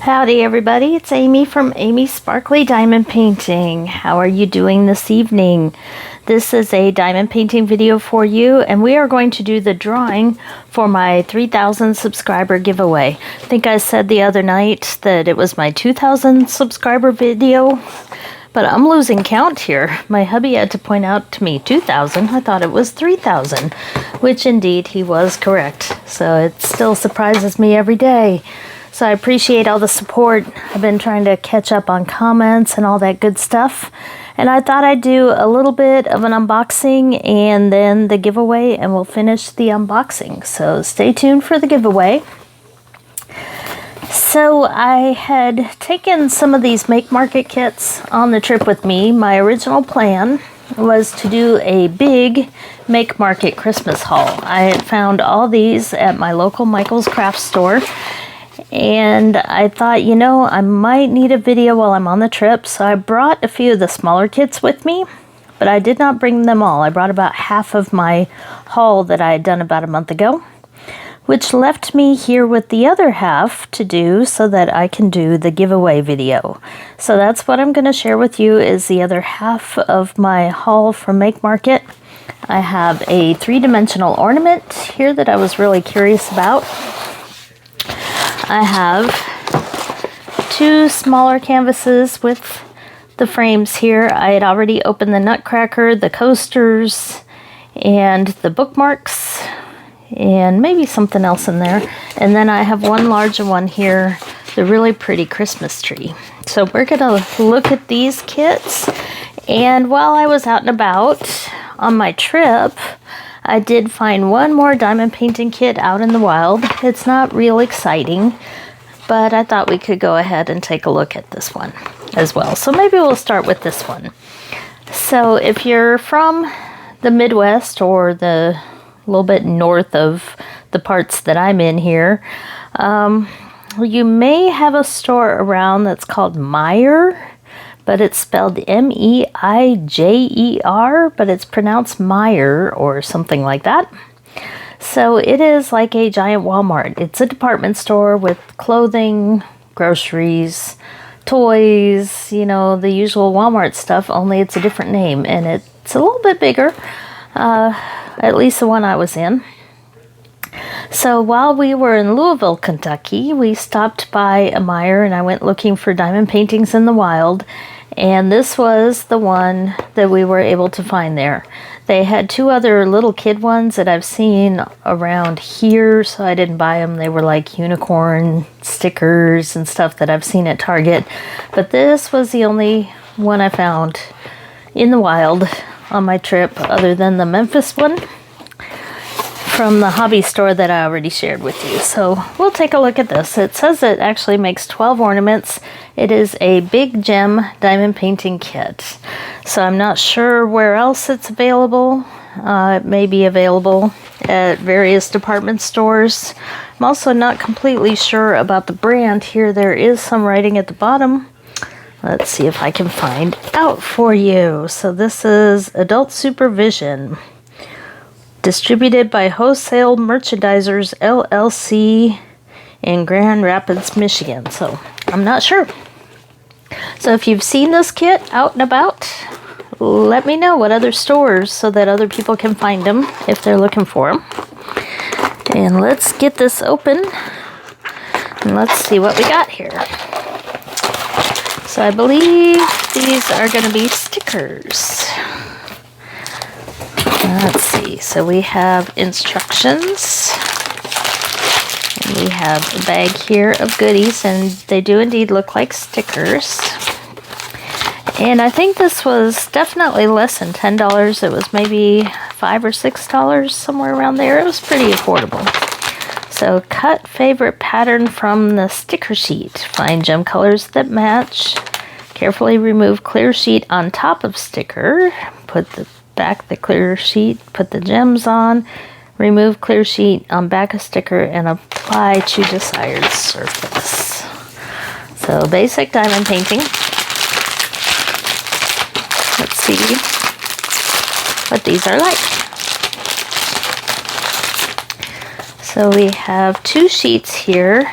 Howdy everybody, it's Amy from Amy Sparkly Diamond Painting. How are you doing this evening? This is a diamond painting video for you, and we are going to do the drawing for my 3,000 subscriber giveaway. I think I said the other night that it was my 2,000 subscriber video, but I'm losing count here. My hubby had to point out to me 2,000. I thought it was 3,000, which indeed he was correct. So it still surprises me every day. So I appreciate all the support. I've been trying to catch up on comments and all that good stuff. And I thought I'd do a little bit of an unboxing and then the giveaway, and we'll finish the unboxing. So stay tuned for the giveaway. So I had taken some of these Make Market kits on the trip with me. My original plan was to do a big Make Market Christmas haul. I had found all these at my local Michael's craft store. And I thought, you know, I might need a video while I'm on the trip, so I brought a few of the smaller kits with me, but I did not bring them all. I brought about half of my haul that I had done about a month ago, which left me here with the other half to do so that I can do the giveaway video. So that's what I'm going to share with you, is the other half of my haul from Make Market. I have a three-dimensional ornament here that I was really curious about. I have two smaller canvases with the frames here. I had already opened the Nutcracker, the coasters, and the bookmarks, and maybe something else in there. And then I have one larger one here, the really pretty Christmas tree. So we're gonna look at these kits. And while I was out and about on my trip, I did find one more diamond painting kit out in the wild. It's not real exciting, but I thought we could go ahead and take a look at this one as well. So maybe we'll start with this one. So if you're from the Midwest or the little bit north of the parts that I'm in here, you may have a store around that's called Meijer, but it's spelled M-E-I-J-E-R, but it's pronounced Meijer or something like that. So it is like a giant Walmart. It's a department store with clothing, groceries, toys, you know, the usual Walmart stuff, only it's a different name, and it's a little bit bigger, at least the one I was in. So while we were in Louisville, Kentucky, we stopped by a Meijer, and I went looking for diamond paintings in the wild. And this was the one that we were able to find there. They had two other little kid ones that I've seen around here, so I didn't buy them. They were like unicorn stickers and stuff that I've seen at Target. But this was the only one I found in the wild on my trip, other than the Memphis one from the hobby store that I already shared with you. So we'll take a look at this. It says it actually makes 12 ornaments. It is a big gem diamond painting kit. So I'm not sure where else it's available. It may be available at various department stores. I'm also not completely sure about the brand here. There is some writing at the bottom. Let's see if I can find out for you. So this is Adult Supervision, distributed by Wholesale Merchandisers LLC in Grand Rapids, Michigan. So I'm not sure. So if you've seen this kit out and about, let me know what other stores so that other people can find them if they're looking for them. And let's get this open and let's see what we got here. So I believe these are going to be stickers. Let's see, so we have instructions, and we have a bag here of goodies, and they do indeed look like stickers. And I think this was definitely less than $10. It was maybe $5 or $6, somewhere around there. It was pretty affordable. So cut favorite pattern from the sticker sheet. Find gem colors that match. Carefully remove clear sheet on top of sticker. Put the back the clear sheet, put the gems on, remove clear sheet on back of sticker, and apply to desired surface. So basic diamond painting. Let's see what these are like. So we have two sheets here,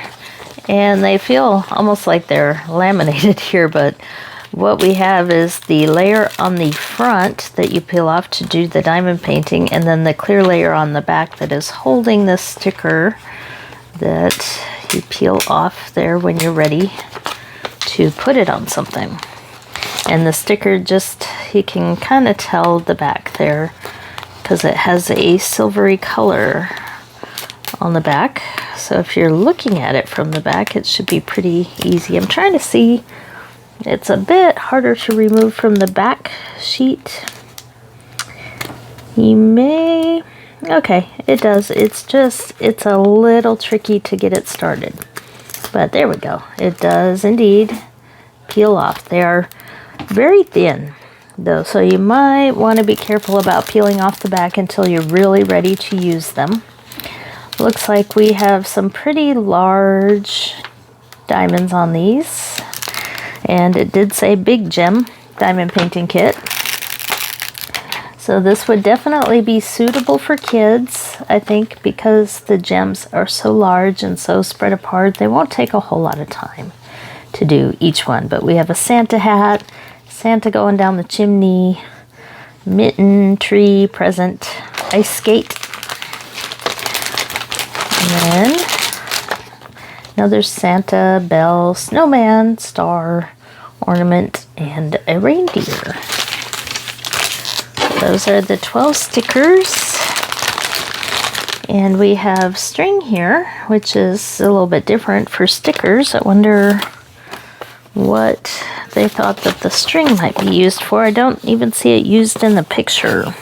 And they feel almost like they're laminated here, but what we have is the layer on the front that you peel off to do the diamond painting, and then the clear layer on the back that is holding the sticker that you peel off there when you're ready to put it on something. And the sticker just, you can kind of tell the back there because it has a silvery color on the back. So if you're looking at it from the back, it should be pretty easy. I'm trying to see. It's a bit harder to remove from the back sheet. You may... Okay, it does. It's a little tricky to get it started. But there we go. It does indeed peel off. They are very thin, though, so you might want to be careful about peeling off the back until you're really ready to use them. Looks like we have some pretty large diamonds on these. And it did say Big Gem Diamond Painting Kit. So this would definitely be suitable for kids, I think, because the gems are so large and so spread apart. They won't take a whole lot of time to do each one. But we have a Santa hat, Santa going down the chimney, mitten, tree, present, ice skate. And then another Santa, bell, snowman, star, ornament, and a reindeer. Those are the 12 stickers. And we have string here, which is a little bit different for stickers. I wonder what they thought that the string might be used for. I don't even see it used in the picture.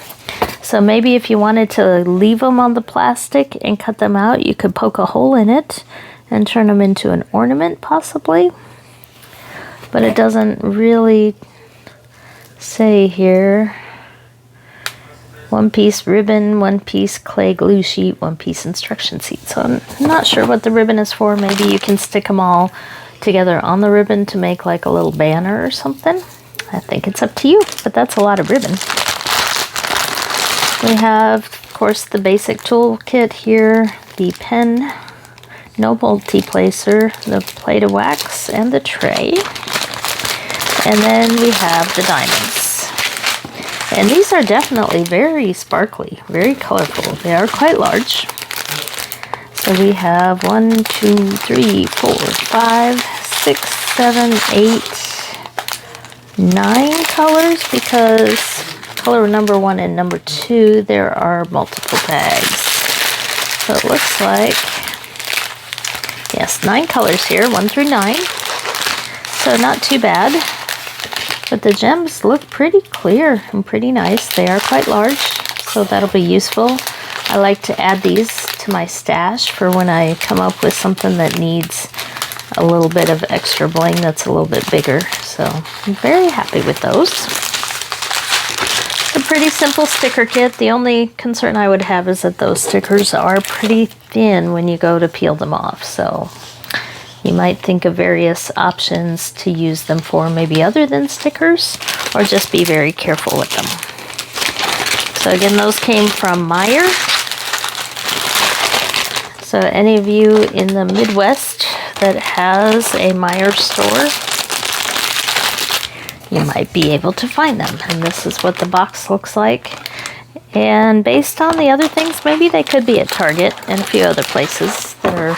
So maybe if you wanted to leave them on the plastic and cut them out, you could poke a hole in it and turn them into an ornament, possibly. But it doesn't really say here. 1 piece ribbon, 1 piece clay glue sheet, 1 piece instruction sheet. So I'm not sure what the ribbon is for. Maybe you can stick them all together on the ribbon to make like a little banner or something. I think it's up to you, but that's a lot of ribbon. We have, of course, the basic tool kit here, the pen, no multi-placer, the plate of wax, and the tray. And then we have the diamonds. And these are definitely very sparkly, very colorful. They are quite large. So we have 1, 2, 3, 4, 5, 6, 7, 8, 9 colors, because color number 1 and number 2, there are multiple tags. So it looks like, yes, 9 colors here, 1 through 9. So not too bad. But the gems look pretty clear and pretty nice. They are quite large, so that'll be useful. I like to add these to my stash for when I come up with something that needs a little bit of extra bling that's a little bit bigger. So I'm very happy with those. It's a pretty simple sticker kit. The only concern I would have is that those stickers are pretty thin when you go to peel them off. So you might think of various options to use them for, maybe other than stickers, or just be very careful with them. So again, those came from Meijer. So any of you in the Midwest that has a Meijer store, you might be able to find them. And this is what the box looks like. And based on the other things, maybe they could be at Target and a few other places that are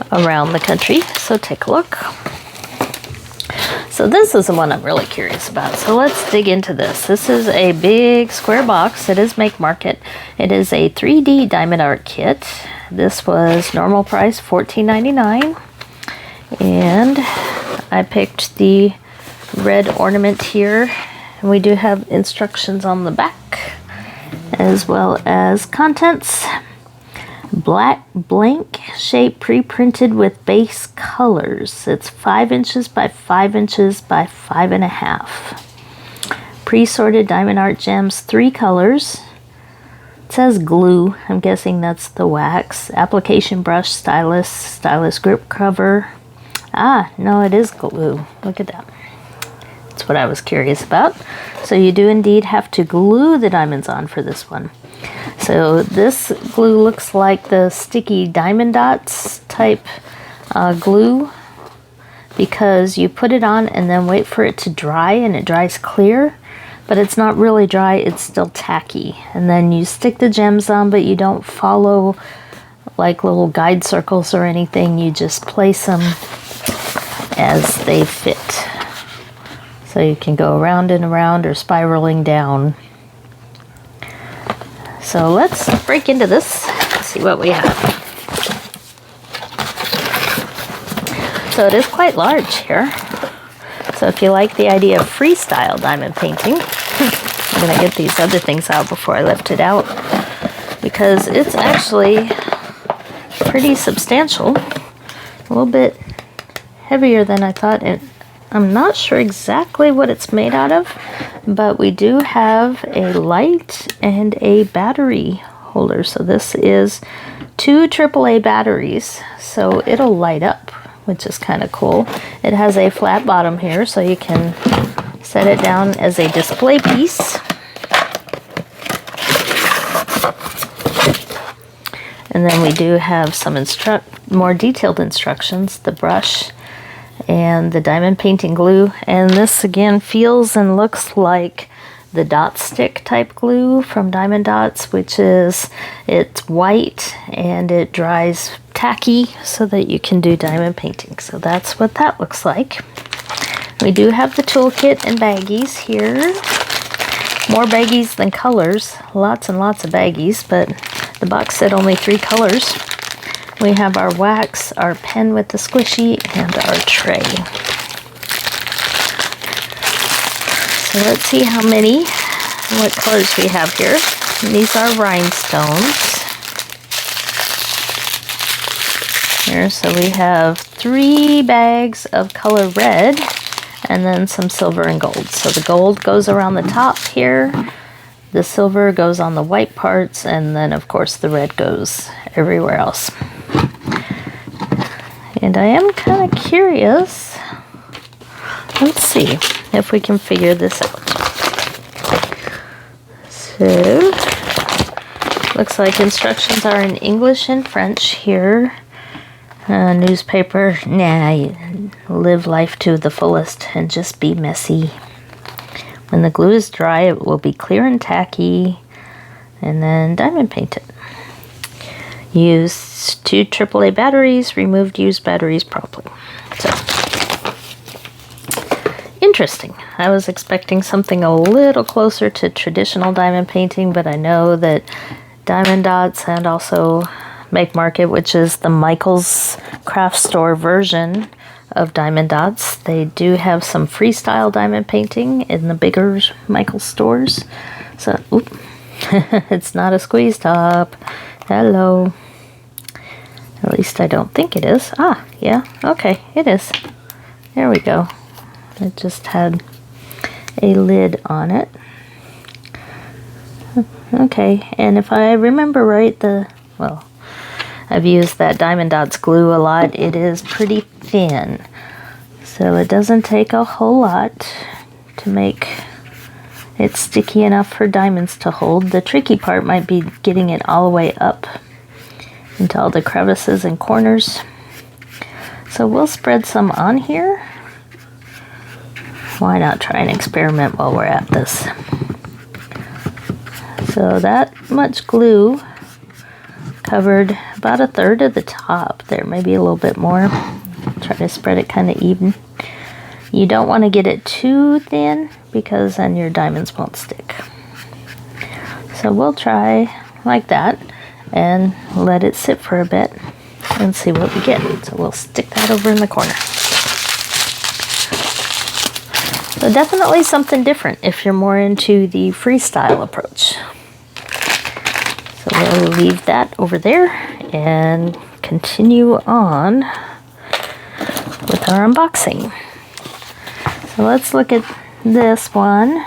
around the country. So take a look. So this is the one I'm really curious about. So let's dig into this. This is a big square box. It is Make Market. It is a 3D diamond art kit. This was normal price $14.99. And I picked the red ornament here. And we do have instructions on the back, as well as contents. Black blank shape pre-printed with base colors. It's 5 inches by 5 inches by 5.5. Pre-sorted diamond art gems, 3 colors. It says glue. I'm guessing that's the wax. Application brush, stylus grip cover. Ah, no, it is glue. Look at that. That's what I was curious about. So you do indeed have to glue the diamonds on for this one. So this glue looks like the sticky diamond dots type glue, because you put it on and then wait for it to dry, and it dries clear, but it's not really dry, it's still tacky. And then you stick the gems on, but you don't follow like little guide circles or anything. You just place them as they fit. So you can go around and around or spiraling down. So let's break into this and see what we have. So it is quite large here. So if you like the idea of freestyle diamond painting, I'm going to get these other things out before I lift it out, because it's actually pretty substantial, a little bit heavier than I thought. I'm not sure exactly what it's made out of, but we do have a light and a battery holder. So this is 2 AAA batteries, so it'll light up, which is kind of cool. It has a flat bottom here, so you can set it down as a display piece. And then we do have some more detailed instructions, the brush and the diamond painting glue. And this again feels and looks like the dot stick type glue from Diamond Dots, which is, it's white and it dries tacky so that you can do diamond painting. So that's what that looks like. We do have the toolkit and baggies here. More baggies than colors, lots and lots of baggies, but the box said only 3 colors. We have our wax, our pen with the squishy, and our tray. So let's see what colors we have here. And these are rhinestones. Here, so we have 3 bags of color red, and then some silver and gold. So the gold goes around the top here, the silver goes on the white parts, and then of course the red goes everywhere else. And I am kind of curious. Let's see if we can figure this out. So, looks like instructions are in English and French here. Newspaper, live life to the fullest and just be messy. When the glue is dry, it will be clear and tacky, and then diamond paint it. Use 2 AAA batteries, removed used batteries properly. So, interesting. I was expecting something a little closer to traditional diamond painting, but I know that Diamond Dots and also Make Market, which is the Michaels craft store version of Diamond Dots, they do have some freestyle diamond painting in the bigger Michaels stores. So, it's not a squeeze top. Hello. At least I don't think it is. Ah, yeah, okay, it is. There we go. It just had a lid on it. Okay, and if I remember right, I've used that Diamond Dots glue a lot. It is pretty thin, so it doesn't take a whole lot to make it sticky enough for diamonds to hold. The tricky part might be getting it all the way up into all the crevices and corners. So we'll spread some on here. Why not try an experiment while we're at this? So that much glue covered about 1/3 of the top there, maybe a little bit more. Try to spread it kind of even. You don't want to get it too thin because then your diamonds won't stick. So we'll try like that and let it sit for a bit and see what we get. So we'll stick that over in the corner. So definitely something different if you're more into the freestyle approach. So we'll leave that over there and continue on with our unboxing. So let's look at this one.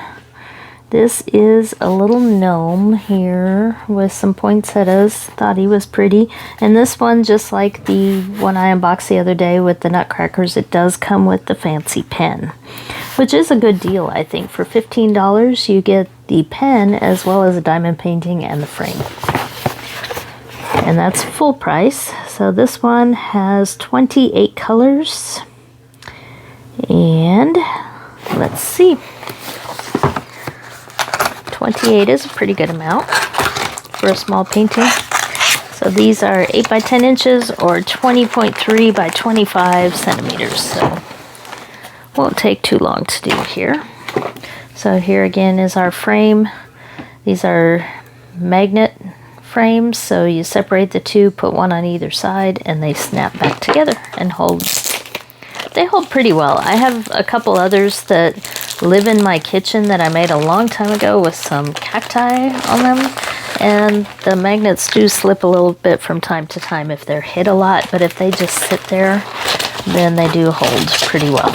This is a little gnome here with some poinsettias. Thought he was pretty. And this one, just like the one I unboxed the other day with the nutcrackers, it does come with the fancy pen, which is a good deal, I think. For $15, you get the pen as well as a diamond painting and the frame. And that's full price. So this one has 28 colors. And let's see. 28 is a pretty good amount for a small painting. So these are 8 by 10 inches or 20.3 by 25 centimeters. So won't take too long to do here. So here again is our frame. These are magnet frames, so you separate the two, put one on either side, and they snap back together and hold. They hold pretty well. I have a couple others that live in my kitchen that I made a long time ago with some cacti on them, and the magnets do slip a little bit from time to time if they're hit a lot, but if they just sit there, then they do hold pretty well.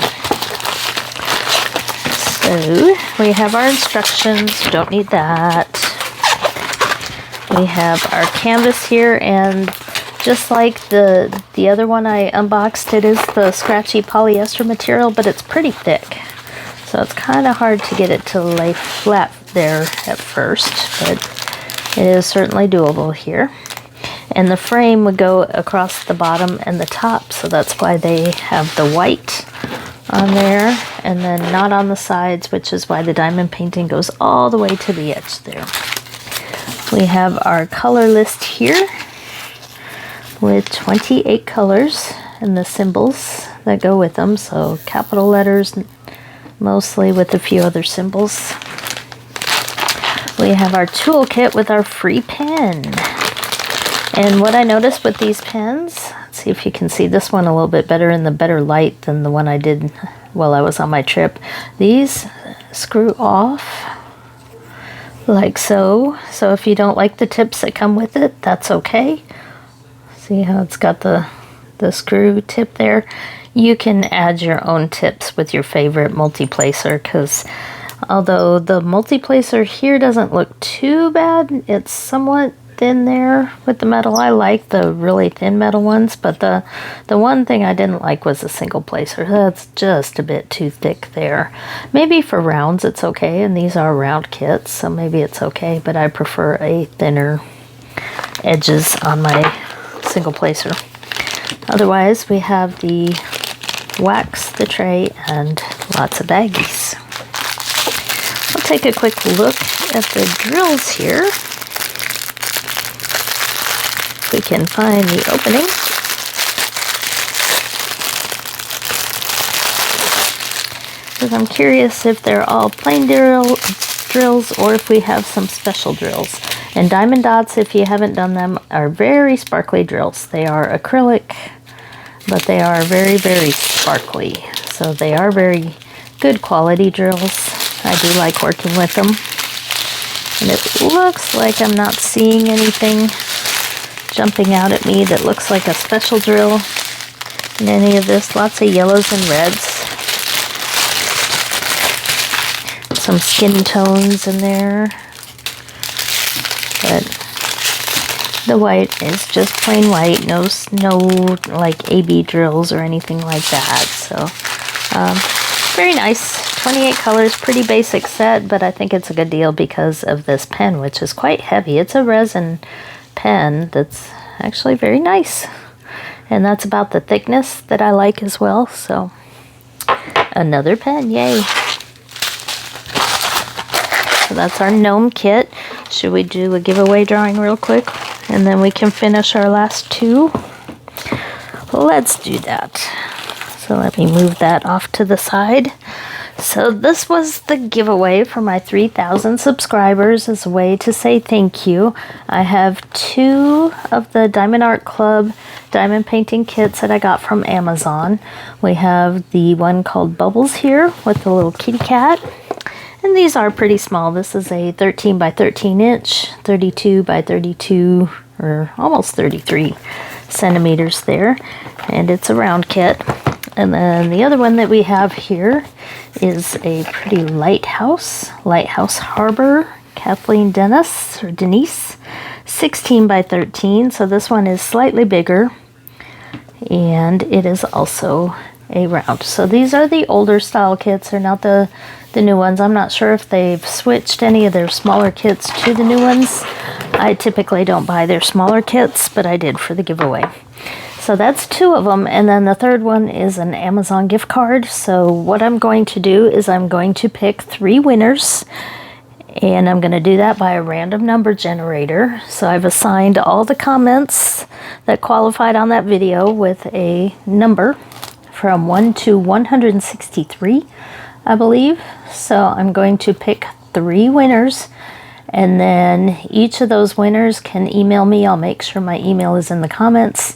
So we have our instructions, don't need that. We have our canvas here, and just like the other one I unboxed, it is the scratchy polyester material, but it's pretty thick. So it's kind of hard to get it to lay flat there at first, but it is certainly doable here. And the frame would go across the bottom and the top, so that's why they have the white on there, and then not on the sides, which is why the diamond painting goes all the way to the edge there. We have our color list here with 28 colors and the symbols that go with them. So capital letters mostly, with a few other symbols. We have our toolkit with our free pen. And what I noticed with these pens, let's see if you can see this one a little bit better in the better light than the one I did while I was on my trip. These screw off like so. So if you don't like the tips that come with it, that's okay. See how it's got the screw tip there? You can add your own tips with your favorite multi-placer, because although the multi-placer here doesn't look too bad, it's somewhat thin there with the metal. I like the really thin metal ones, but the one thing I didn't like was the single placer. That's just a bit too thick there. Maybe for rounds it's okay, and these are round kits, so maybe it's okay, but I prefer a thinner edges on my single placer. Otherwise, we have the wax, the tray, and lots of baggies. We'll take a quick look at the drills here. We can find the opening. Because I'm curious if they're all plain drills or if we have some special drills. And Diamond Dots, if you haven't done them, are very sparkly drills. They are acrylic, but they are very, very sparkly. So they are very good quality drills. I do like working with them. And it looks like I'm not seeing anything jumping out at me that looks like a special drill in any of this. Lots of yellows and reds. Some skin tones in there. But the white is just plain white. No like AB drills or anything like that. So very nice. 28 colors, pretty basic set, but I think it's a good deal because of this pen, which is quite heavy. It's a resin pen that's actually very nice, and that's about the thickness that I like as well. So another pen, yay. So that's our gnome kit. Should we do a giveaway drawing real quick and then we can finish our last two? Let's do that. So let me move that off to the side. So this was the giveaway for my 3,000 subscribers as a way to say thank you. I have 2 of the Diamond Art Club diamond painting kits that I got from Amazon. We have the one called Bubbles here with the little kitty cat. And these are pretty small. This is a 13 by 13 inch, 32 by 32, or almost 33 centimeters there. And it's a round kit. And then the other one that we have here is a pretty Lighthouse Harbor, Kathleen Denise, 16 by 13. So this one is slightly bigger, and it is also a round. So these are the older style kits. They're not the new ones. I'm not sure if they've switched any of their smaller kits to the new ones, I typically don't buy their smaller kits, but I did for the giveaway. So that's 2 of them, and then the third one is an Amazon gift card. So what I'm going to do is I'm going to pick 3 winners, and I'm going to do that by a random number generator. So I've assigned all the comments that qualified on that video with a number from 1 to 163, I believe. So I'm going to pick 3 winners, and then each of those winners can email me. I'll make sure my email is in the comments,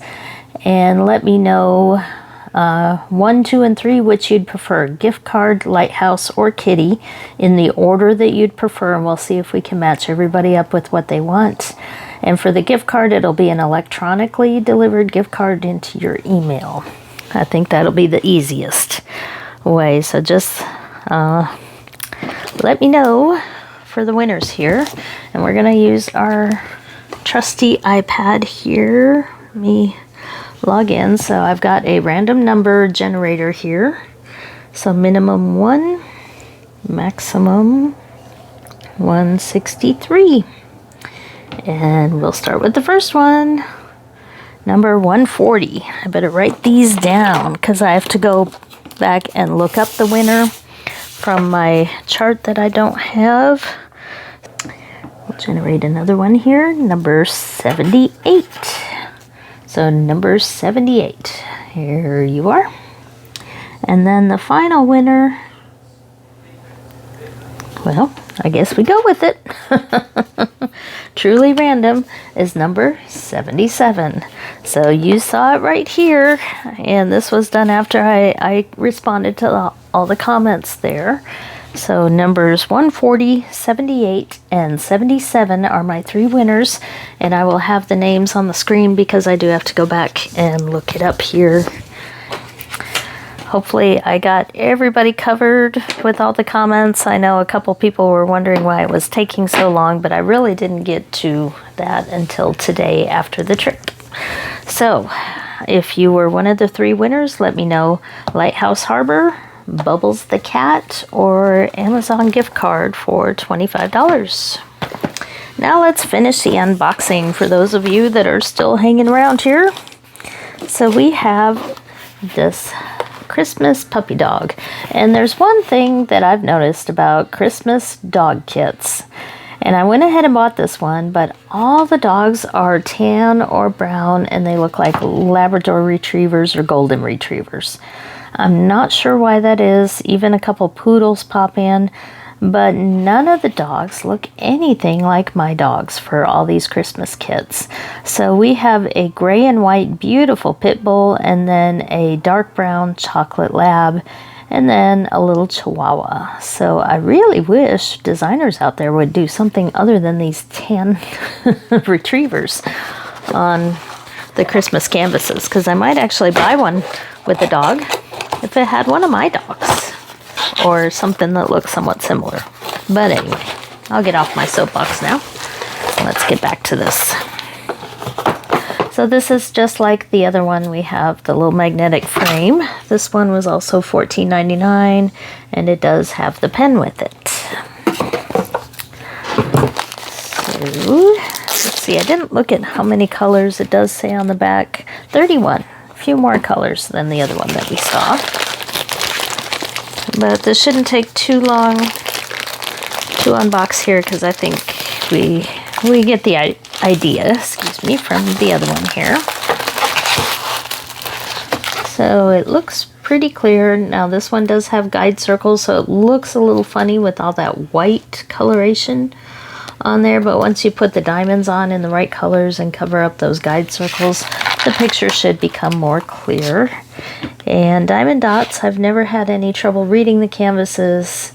and let me know 1, 2, and 3 which you'd prefer, gift card, lighthouse, or kitty, in the order that you'd prefer, and we'll see if we can match everybody up with what they want. And for the gift card, it'll be an electronically delivered gift card into your email. I think that'll be the easiest way. So just let me know for the winners here. And we're going to use our trusty iPad here. Let me log in. So I've got a random number generator here. So minimum 1, maximum 163. And we'll start with the first one. Number 140. I better write these down because I have to go back and look up the winner from my chart that I don't have. We'll generate another one here. Number 78. So number 78, here you are. And then the final winner, well, I guess we go with it. Truly random is number 77. So you saw it right here, and this was done after I responded to all the comments there. So numbers 140, 78, and 77 are my 3 winners, and I will have the names on the screen because I do have to go back and look it up here. Hopefully I got everybody covered with all the comments. I know a couple people were wondering why it was taking so long, but I really didn't get to that until today after the trip. So if you were one of the 3 winners, let me know. Lighthouse Harbor, Bubbles the Cat, or Amazon gift card for $25. Now let's finish the unboxing for those of you that are still hanging around here. So we have this Christmas puppy dog, and there's one thing that I've noticed about Christmas dog kits, and I went ahead and bought this one, but all the dogs are tan or brown, and they look like Labrador retrievers or golden retrievers. I'm not sure why that is. Even a couple poodles pop in, but none of the dogs look anything like my dogs for all these Christmas kits. So we have a gray and white beautiful pit bull, and then a dark brown chocolate lab, and then a little chihuahua. So I really wish designers out there would do something other than these tan retrievers on the Christmas canvases, because I might actually buy one with a dog if it had one of my dogs, or something that looks somewhat similar. But anyway, I'll get off my soapbox now. Let's get back to this. So this is just like the other one. We have the little magnetic frame. This one was also $14.99, and it does have the pen with it. So let's see, I didn't look at how many colors it does say on the back. 31. A few more colors than the other one that we saw. But this shouldn't take too long to unbox here, because I think we get the idea, excuse me, from the other one here. So it looks pretty clear. Now this one does have guide circles, so it looks a little funny with all that white coloration on there, but once you put the diamonds on in the right colors and cover up those guide circles, the picture should become more clear. And diamond dots, I've never had any trouble reading the canvases.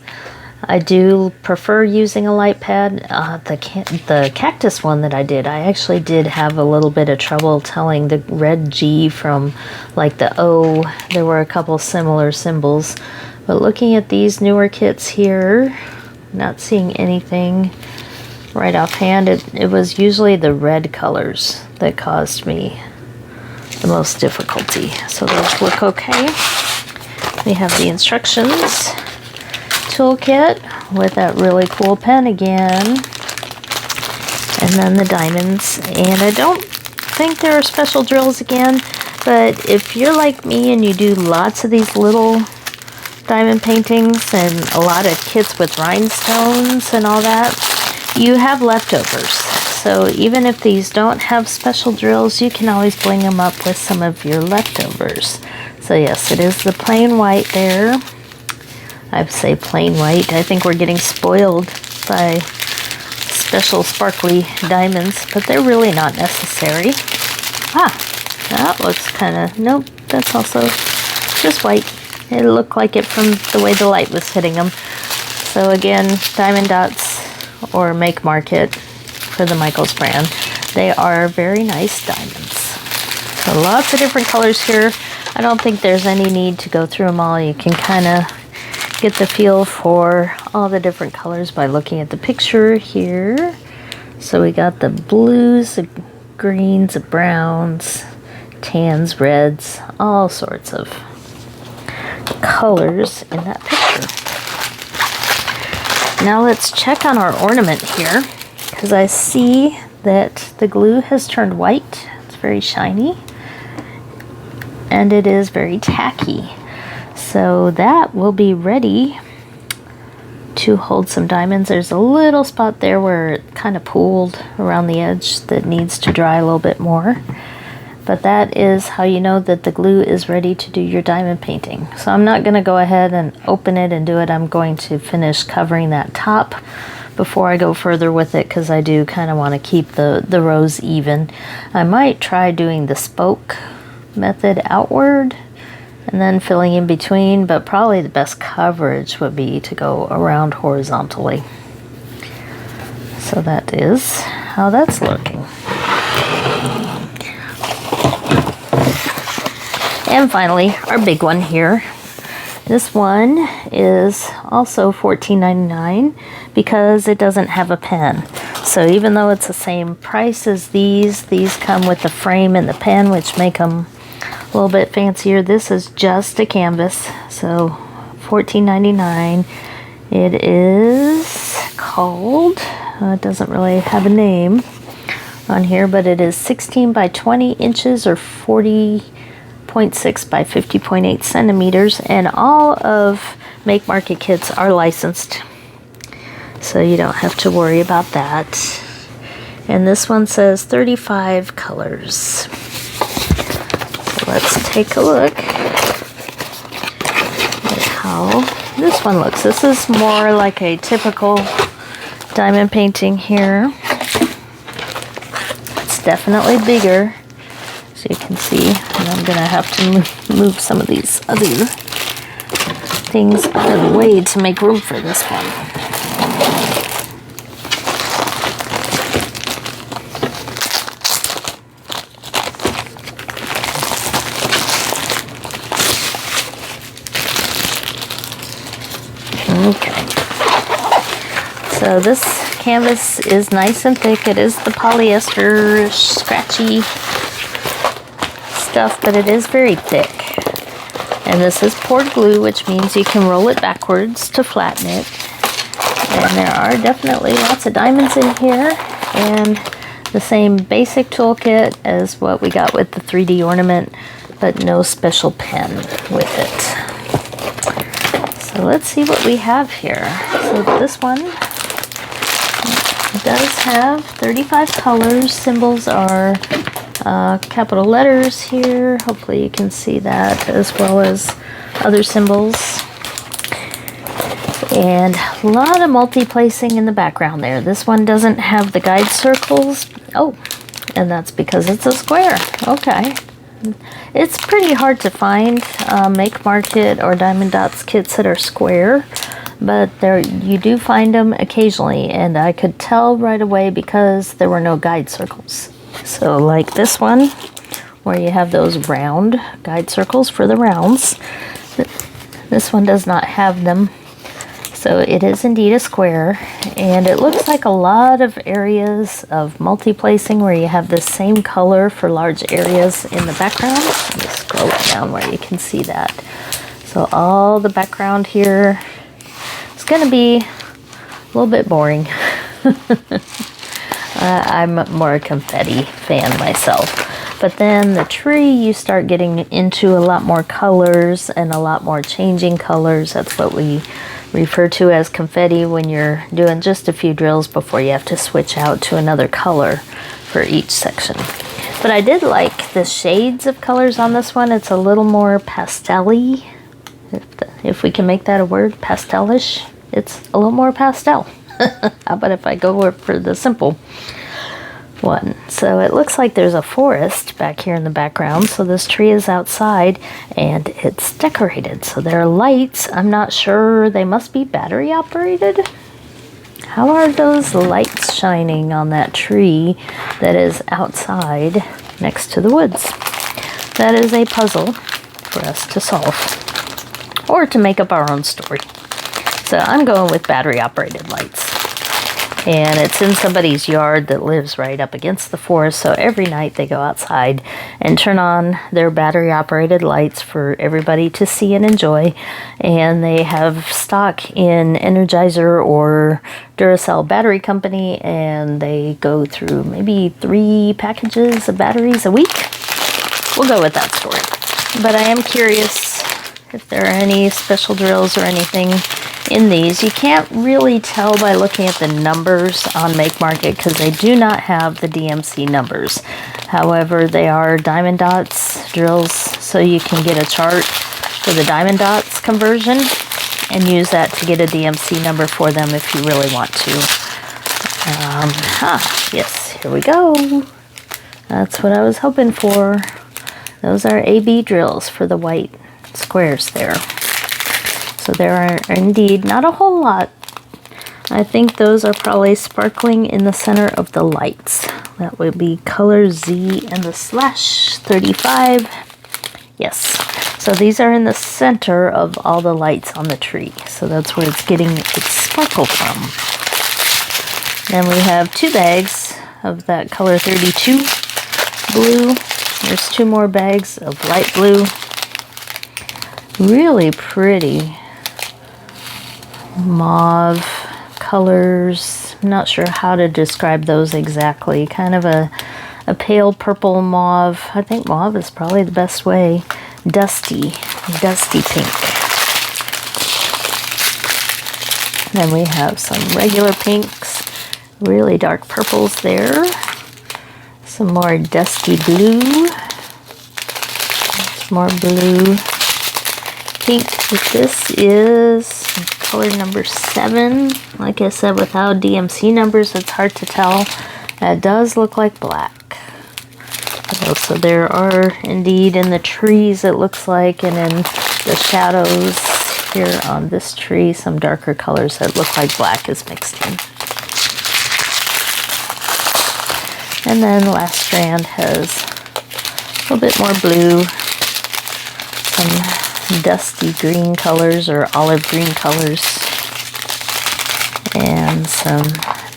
I do prefer using a light pad. The cactus one that I did, I actually did have a little bit of trouble telling the red G from like the O. There were a couple similar symbols, but looking at these newer kits here, not seeing anything right offhand. It was usually the red colors that caused me the most difficulty. So those look okay. We have the instructions toolkit with that really cool pen again. And then the diamonds. And I don't think there are special drills again, but if you're like me and you do lots of these little diamond paintings and a lot of kits with rhinestones and all that, you have leftovers. So even if these don't have special drills, you can always bling them up with some of your leftovers. So yes, it is the plain white there. I say plain white. I think we're getting spoiled by special sparkly diamonds, but they're really not necessary. That looks kind of, nope, that's also just white. It looked like it from the way the light was hitting them. So again, Diamond Dots or Make Market for the Michaels brand. They are very nice diamonds. So lots of different colors here. I don't think there's any need to go through them all. You can kind of get the feel for all the different colors by looking at the picture here. So we got the blues, the greens, the browns, tans, reds, all sorts of colors in that picture. Now let's check on our ornament here, because I see that the glue has turned white. It's very shiny and it is very tacky. So that will be ready to hold some diamonds. There's a little spot there where it kind of pooled around the edge that needs to dry a little bit more. But that is how you know that the glue is ready to do your diamond painting. So I'm not going to go ahead and open it and do it. I'm going to finish covering that top before I go further with it, because I do kind of want to keep the rows even. I might try doing the spoke method outward and then filling in between, but probably the best coverage would be to go around horizontally. So that is how that's looking. And finally, our big one here. This one is also $14.99 because it doesn't have a pen. So even though it's the same price as these come with the frame and the pen, which make them a little bit fancier. This is just a canvas, so $14.99. It is called, it doesn't really have a name on here, but it is 16 by 20 inches or 40.6 by 50.8 centimeters, and all of Make Market kits are licensed, so you don't have to worry about that. And this one says 35 colors. So let's take a look at how this one looks. This is more like a typical diamond painting here. It's definitely bigger, so you can see, and I'm gonna have to move some of these other things out of the way to make room for this one. Okay, so this canvas is nice and thick. It is the polyester scratchy stuff, but it is very thick. And this is poured glue, which means you can roll it backwards to flatten it. And there are definitely lots of diamonds in here, and the same basic toolkit as what we got with the 3D ornament, but no special pen with it. So let's see what we have here. So this one does have 35 colors. Symbols are capital letters here. Hopefully you can see that, as well as other symbols. And a lot of multi-placing in the background there. This one doesn't have the guide circles. Oh, and that's because it's a square. Okay. It's pretty hard to find Make Market or Diamond Dots kits that are square, but there you do find them occasionally, and I could tell right away because there were no guide circles. So like this one, where you have those round guide circles for the rounds, this one does not have them. So it is indeed a square, and it looks like a lot of areas of multi-placing where you have the same color for large areas in the background. Let me scroll it down where you can see that. So all the background here is going to be a little bit boring. I'm more a confetti fan myself. But then the tree, you start getting into a lot more colors and a lot more changing colors. That's what we refer to as confetti when you're doing just a few drills before you have to switch out to another color for each section. But I did like the shades of colors on this one. It's a little more pastel-y, if we can make that a word, pastelish. It's a little more pastel. How about if I go for the simple one? So it looks like there's a forest back here in the background. So this tree is outside and it's decorated. So there are lights. I'm not sure. They must be battery operated. How are those lights shining on that tree that is outside next to the woods? That is a puzzle for us to solve or to make up our own story. So I'm going with battery operated lights. And it's in somebody's yard that lives right up against the forest. So every night they go outside and turn on their battery operated lights for everybody to see and enjoy. And they have stock in Energizer or Duracell Battery Company. And they go through maybe 3 packages of batteries a week. We'll go with that story. But I am curious if there are any special drills or anything in these. You can't really tell by looking at the numbers on Make Market because they do not have the DMC numbers. However, they are diamond dots drills, so you can get a chart for the diamond dots conversion and use that to get a DMC number for them if you really want to. Yes, here we go. That's what I was hoping for. Those are AB drills for the white squares there. So there are indeed not a whole lot. I think those are probably sparkling in the center of the lights. That would be color Z and the slash 35. Yes. So these are in the center of all the lights on the tree. So that's where it's getting its sparkle from. Then we have 2 bags of that color 32 blue. There's 2 more bags of light blue. Really pretty mauve colors. I'm not sure how to describe those exactly. Kind of a pale purple mauve. I think mauve is probably the best way. Dusty pink. Then we have some regular pinks, really dark purples there. Some more dusty blue. Some more blue. Pink. This is color number 7. Like I said, without DMC numbers, it's hard to tell. It does look like black. So there are indeed in the trees, it looks like, and in the shadows here on this tree, some darker colors that look like black is mixed in. And then the last strand has a little bit more blue, some dusty green colors or olive green colors, and some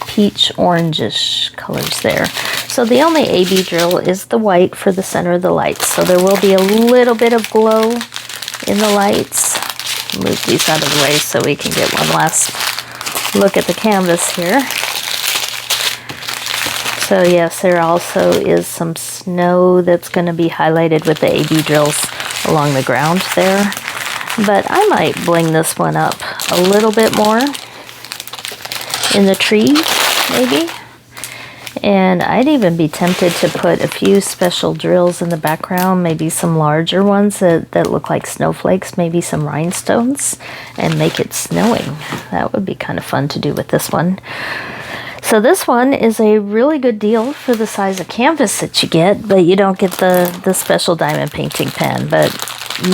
peach orangish colors there. So the only AB drill is the white for the center of the lights. So there will be a little bit of glow in the lights. Move these out of the way so we can get one last look at the canvas here. So yes, there also is some snow that's going to be highlighted with the AB drills along the ground there. But I might bling this one up a little bit more in the tree, maybe. And I'd even be tempted to put a few special drills in the background, maybe some larger ones that look like snowflakes, maybe some rhinestones, and make it snowing. That would be kind of fun to do with this one. So this one is a really good deal for the size of canvas that you get, but you don't get the special diamond painting pen. But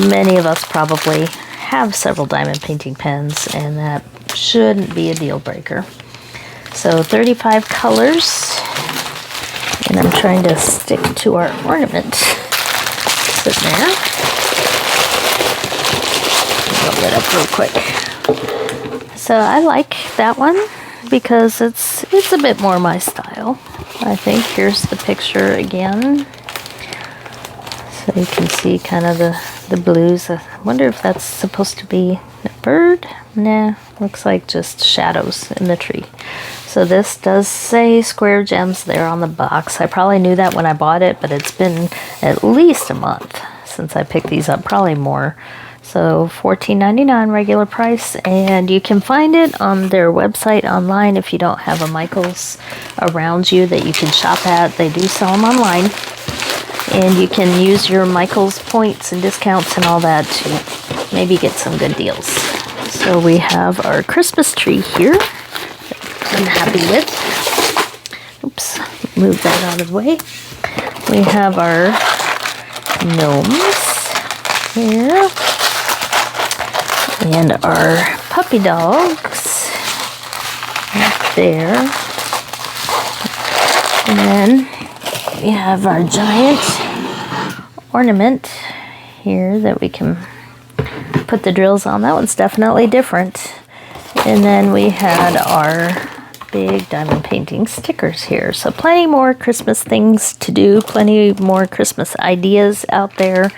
many of us probably have several diamond painting pens, and that shouldn't be a deal breaker. So 35 colors, and I'm trying to stick to our ornament. Sit there. Roll it up real quick. So I like that one because it's a bit more my style. I think here's the picture again. So you can see kind of the blues. I wonder if that's supposed to be a bird. Nah, looks like just shadows in the tree. So this does say Square Gems there on the box. I probably knew that when I bought it, but it's been at least a month since I picked these up, probably more. So $14.99 regular price, and you can find it on their website online if you don't have a Michaels around you that you can shop at. They do sell them online, and you can use your Michaels points and discounts and all that to maybe get some good deals. So we have our Christmas tree here that I'm happy with. Oops, move that out of the way. We have our gnomes here. And our puppy dogs right there. And then we have our giant ornament here that we can put the drills on. That one's definitely different. And then we had our big diamond painting stickers here. So plenty more Christmas things to do, plenty more Christmas ideas out there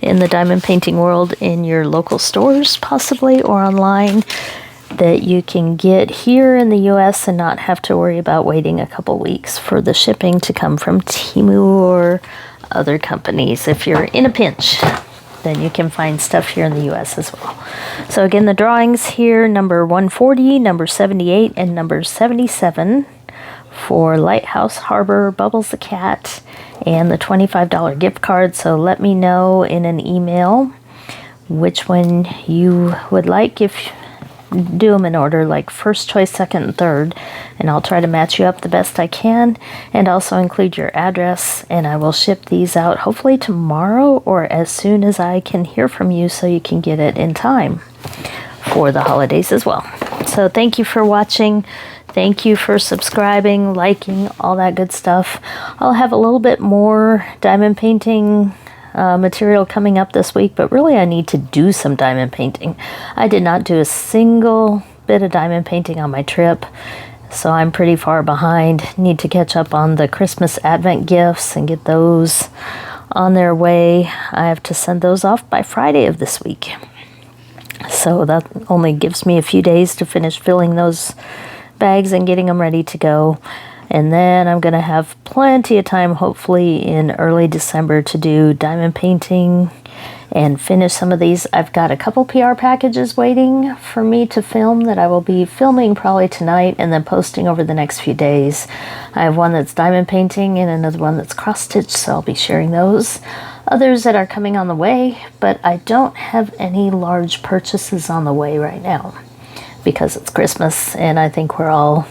in the diamond painting world, in your local stores possibly, or online, that you can get here in the US and not have to worry about waiting a couple weeks for the shipping to come from Temu or other companies. If you're in a pinch, then you can find stuff here in the US as well. So again, the drawings here, number 140, number 78, and number 77 for Lighthouse Harbor, Bubbles the Cat, and the $25 gift card. So let me know in an email which one you would like. If do them in order, like first choice, second, and third, and I'll try to match you up the best I can, and also include your address, and I will ship these out hopefully tomorrow or as soon as I can hear from you, so you can get it in time for the holidays as well. So thank you for watching. Thank you for subscribing, liking, all that good stuff. I'll have a little bit more diamond painting material coming up this week, but really I need to do some diamond painting. I did not do a single bit of diamond painting on my trip, so I'm pretty far behind. Need to catch up on the Christmas Advent gifts and get those on their way. I have to send those off by Friday of this week. So that only gives me a few days to finish filling those bags and getting them ready to go. And then I'm going to have plenty of time, hopefully in early December, to do diamond painting and finish some of these. I've got a couple PR packages waiting for me to film that I will be filming probably tonight and then posting over the next few days. I have one that's diamond painting and another one that's cross-stitch, so I'll be sharing those. Others that are coming on the way, but I don't have any large purchases on the way right now because it's Christmas, and I think we're all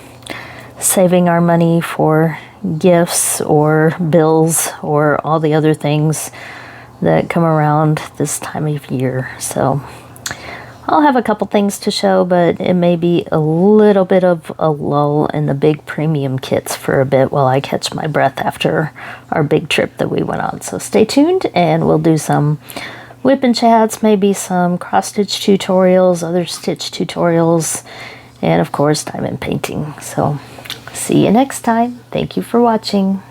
saving our money for gifts or bills or all the other things that come around this time of year. So I'll have a couple things to show, but it may be a little bit of a lull in the big premium kits for a bit while I catch my breath after our big trip that we went on. So stay tuned, and we'll do some whip and chats, maybe some cross-stitch tutorials, other stitch tutorials, and of course diamond painting. So see you next time. Thank you for watching.